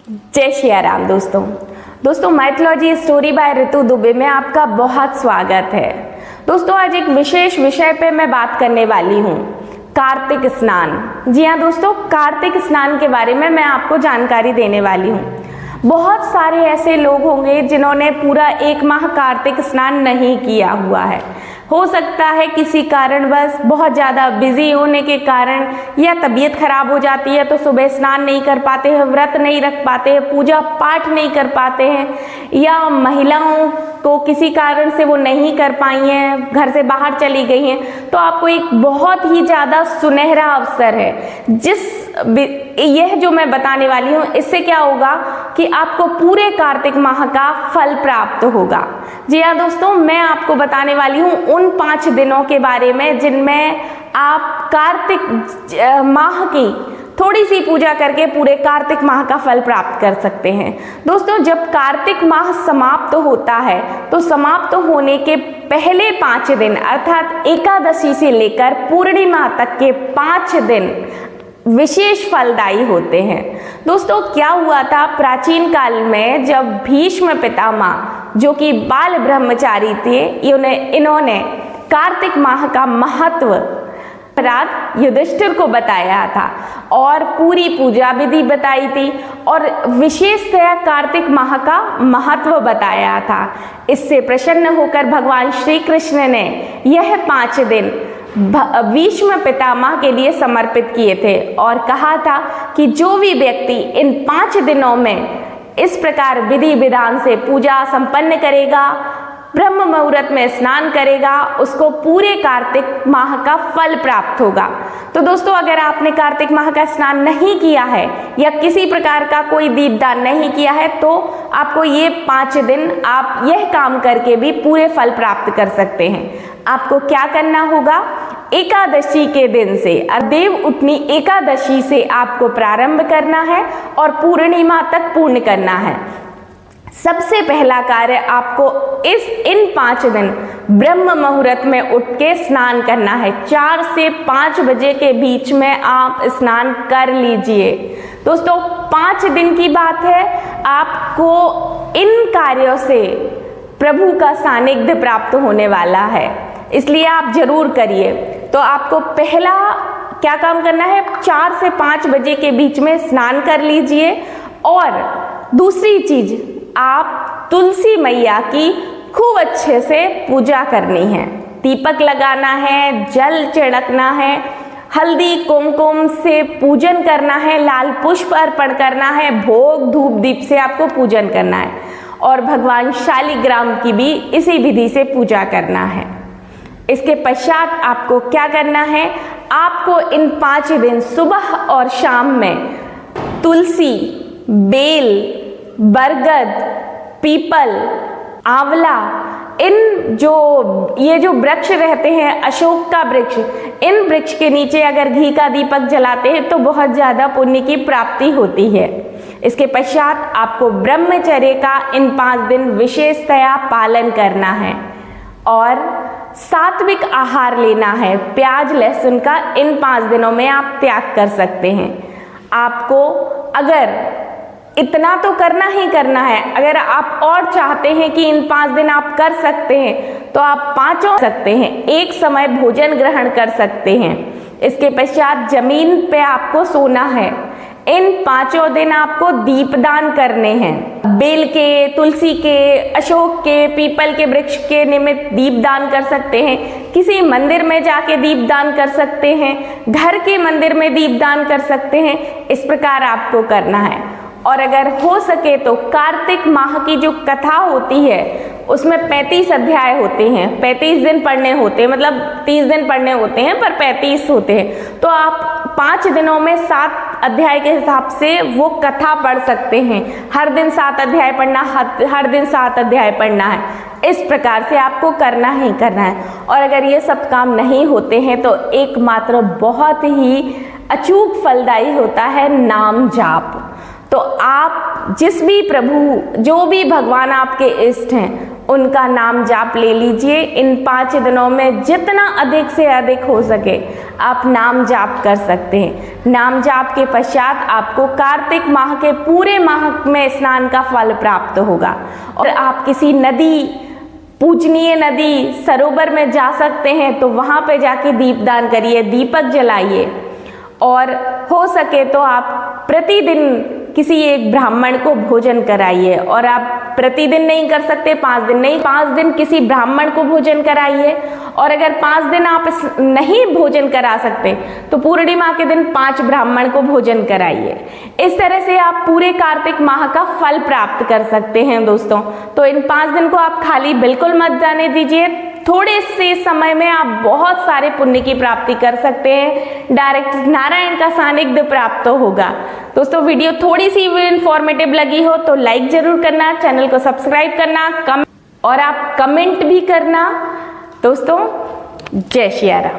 जय श्री राम दोस्तों mythology story by ऋतु दुबे में आपका बहुत स्वागत है। दोस्तों आज एक विशेष विषय पे मैं बात करने वाली हूँ, कार्तिक स्नान। जी हाँ दोस्तों, कार्तिक स्नान के बारे में मैं आपको जानकारी देने वाली हूँ। बहुत सारे ऐसे लोग होंगे जिन्होंने पूरा एक माह कार्तिक स्नान नहीं किया हुआ है। हो सकता है किसी कारणवश बहुत ज़्यादा बिजी होने के कारण या तबीयत खराब हो जाती है तो सुबह स्नान नहीं कर पाते हैं, व्रत नहीं रख पाते हैं, पूजा पाठ नहीं कर पाते हैं, या महिलाओं को किसी कारण से वो नहीं कर पाई हैं, घर से बाहर चली गई हैं, तो आपको एक बहुत ही ज़्यादा सुनहरा अवसर है। यह जो मैं बताने वाली हूँ, इससे क्या होगा कि आपको पूरे कार्तिक माह का फल प्राप्त होगा। जी हाँ दोस्तों, मैं आपको बताने वाली हूँ उन 5 दिनों के बारे में जिनमें आप कार्तिक माह की थोड़ी सी पूजा करके पूरे कार्तिक माह का फल प्राप्त कर सकते हैं। दोस्तों जब कार्तिक माह समाप्त होता है तो समाप्त होने के पहले 5 दिन अर्थात एकादशी से लेकर पूर्णिमा तक के 5 दिन विशेष फलदायी होते हैं। दोस्तों क्या हुआ था, प्राचीन काल में जब भीष्म पितामह जो कि बाल ब्रह्मचारी थे, इन्होंने कार्तिक माह का महत्व राज युधिष्ठिर को बताया था और पूरी पूजा विधि बताई थी और विशेषतया कार्तिक माह का महत्व बताया था। इससे प्रसन्न होकर भगवान श्री कृष्ण ने यह 5 दिन भीष्म पितामह के लिए समर्पित किए थे और कहा था कि जो भी व्यक्ति इन 5 दिनों में इस प्रकार विधि विधान से पूजा संपन्न करेगा, ब्रह्म मुहूर्त में स्नान करेगा, उसको पूरे कार्तिक माह का फल प्राप्त होगा। तो दोस्तों अगर आपने कार्तिक माह का स्नान नहीं किया है या किसी प्रकार का कोई दीपदान नहीं किया है तो आपको ये 5 दिन आप यह काम करके भी पूरे फल प्राप्त कर सकते हैं। आपको क्या करना होगा, एकादशी के दिन से देव उठनी एकादशी से आपको प्रारंभ करना है और पूर्णिमा तक पूर्ण करना है। सबसे पहला कार्य आपको इन 5 दिन ब्रह्म मुहूर्त में उठ के स्नान करना है। 4 से 5 बजे के बीच में आप स्नान कर लीजिए। दोस्तों 5 दिन की बात है, आपको इन कार्यों से प्रभु का सानिध्य प्राप्त होने वाला है, इसलिए आप जरूर करिए। तो आपको पहला क्या काम करना है, 4 से 5 बजे के बीच में स्नान कर लीजिए। और दूसरी चीज, आप तुलसी मैया की खूब अच्छे से पूजा करनी है, दीपक लगाना है, जल छिड़कना है, हल्दी कुमकुम से पूजन करना है, लाल पुष्प अर्पण करना है, भोग धूप दीप से आपको पूजन करना है और भगवान शालिग्राम की भी इसी विधि से पूजा करना है। इसके पश्चात आपको क्या करना है, आपको इन 5 दिन सुबह और शाम में तुलसी, बेल, बरगद, पीपल, आंवला, ये जो वृक्ष रहते हैं, अशोक का वृक्ष, इन वृक्ष के नीचे अगर घी का दीपक जलाते हैं तो बहुत ज्यादा पुण्य की प्राप्ति होती है। इसके पश्चात आपको ब्रह्मचर्य का इन 5 दिन विशेषतया पालन करना है और सात्विक आहार लेना है। प्याज लहसुन का इन 5 दिनों में आप त्याग कर सकते हैं। आपको अगर इतना तो करना ही करना है, अगर आप और चाहते हैं कि इन 5 दिन आप कर सकते हैं तो आप 5 सकते हैं, एक समय भोजन ग्रहण कर सकते हैं। इसके पश्चात जमीन पे आपको सोना है। इन 5 दिन आपको दीपदान करने हैं। बेल के, तुलसी के, अशोक के, पीपल के वृक्ष के निमित्त दीपदान कर सकते हैं, किसी मंदिर में जाके दीपदान कर सकते हैं, घर के मंदिर में दीपदान कर सकते हैं। इस प्रकार आपको करना है। और अगर हो सके तो कार्तिक माह की जो कथा होती है उसमें 35 अध्याय होते हैं, 35 दिन पढ़ने होते हैं, मतलब 30 दिन पढ़ने होते हैं पर 35 होते हैं। तो आप 5 दिनों में 7 अध्याय के हिसाब से वो कथा पढ़ सकते हैं। हर दिन 7 अध्याय पढ़ना, हर दिन 7 अध्याय पढ़ना है। इस प्रकार से आपको करना ही करना है। और अगर ये सब काम नहीं होते हैं तो एकमात्र बहुत ही अचूक फलदायी होता है नाम जाप। तो आप जिस भी प्रभु, जो भी भगवान आपके इष्ट हैं, उनका नाम जाप ले लीजिए। इन 5 दिनों में जितना अधिक से अधिक हो सके आप नाम जाप कर सकते हैं। नाम जाप के पश्चात आपको कार्तिक माह के पूरे माह में स्नान का फल प्राप्त होगा। और आप किसी नदी, पूजनीय नदी, सरोवर में जा सकते हैं तो वहां पे जाके दीपदान करिए, दीपक जलाइए। और हो सके तो आप प्रतिदिन किसी एक ब्राह्मण को भोजन कराइए। और आप प्रतिदिन नहीं कर सकते, 5 दिन नहीं, 5 दिन किसी ब्राह्मण को भोजन कराइए। और अगर 5 दिन आप नहीं भोजन करा सकते तो पूर्णिमा के दिन 5 ब्राह्मण को भोजन कराइए। इस तरह से आप पूरे कार्तिक माह का फल प्राप्त कर सकते हैं दोस्तों। तो इन 5 दिन को आप खाली बिल्कुल मत जाने दीजिए। थोड़े से समय में आप बहुत सारे पुण्य की प्राप्ति कर सकते हैं। डायरेक्ट नारायण का सानिध्य प्राप्त होगा। दोस्तों वीडियो थोड़ी सी इंफॉर्मेटिव लगी हो तो लाइक जरूर करना, चैनल को सब्सक्राइब करना, और आप कमेंट भी करना। दोस्तों जय श्री राम।